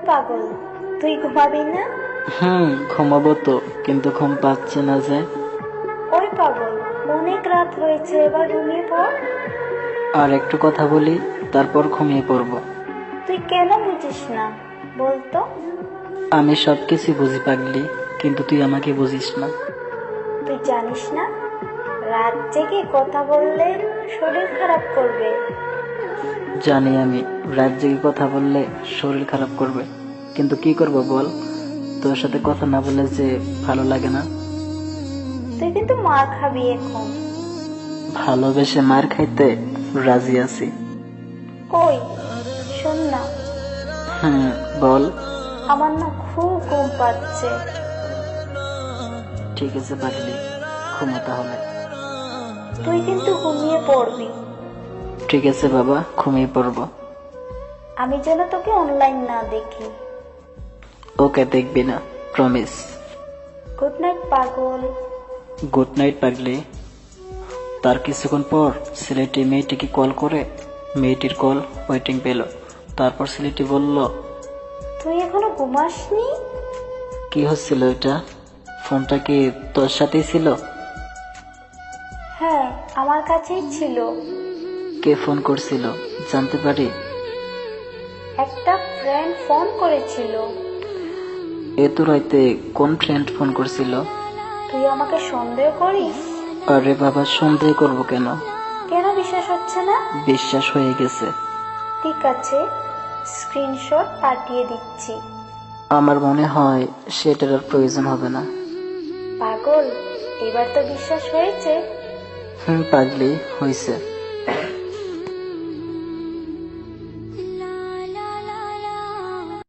পাগল, তুই ঘুমাবি না? ঘুমাবো তো, কিন্তু ঘুম পাচ্ছে না যে। ওই পাগল, অনেক রাত হয়েছে, এবার ঘুমিয়ে পড়। আর একটু কথা বলি, তারপর ঘুমিয়ে পড়বো। তুই কেন বুঝিস না বলতো? আমি সবকিছু বুঝি পাগলি, কিন্তু তুই আমাকে বুঝিস না। তুই জানিস না রাত জেগে কথা বললে শরীর খারাপ করবে? জানি আমি, রাত জেগে কথা বললে শরীর খারাপ করবে, কিন্তু কি করব বল? তোর সাথে কথা না বললে যে ভালো লাগে না। তুই কিন্তু মার খাবি এখন। ভালোবেসে মার খাইতে রাজি আছি। কই শোন না। বল। আমার না খুব ঘুম পাচ্ছে। ঠিক আছে পাগলি, ঘুমা তাহলে। তুই কিন্তু ঘুমিয়ে পড়বি। ঠিক আছে বাবা, ঘুমিয়ে পড়বো। আমি যেন তোকে অনলাইন না দেখি। ওকে, দেখবি না, প্রমিস। গুড নাইট পাগল। গুড নাইট পাগলি। তার কিছুক্ষণ পর ছেলেটি মেয়েটিকে কল করে, মেয়েটির কল ওয়েটিং পেল। তারপর ছেলেটি বলল, তুই এখনো ঘুমাসনি? কি হচ্ছিল এটা? ফোনটা কি তোর সাথেই ছিল? হ্যাঁ, আমার কাছেই ছিল। কে ফোন করছিল জানতে পারি? একটা ফ্রেন্ড ফোন করেছিল। এত রাতে কোন ফ্রেন্ড ফোন করছিল? তুই আমাকে সন্দেহ করিস? আরে বাবা, সন্দেহ করবো কেন? কেন বিশ্বাস হচ্ছে না? বিশ্বাস হয়ে গেছে। ঠিক আছে, স্ক্রিনশট পাঠিয়ে দিচ্ছি। আমার মনে হয় সেটার আর প্রয়োজন হবে না। পাগল, এবার তো বিশ্বাস হয়েছে। পাগলি, হয়েছে।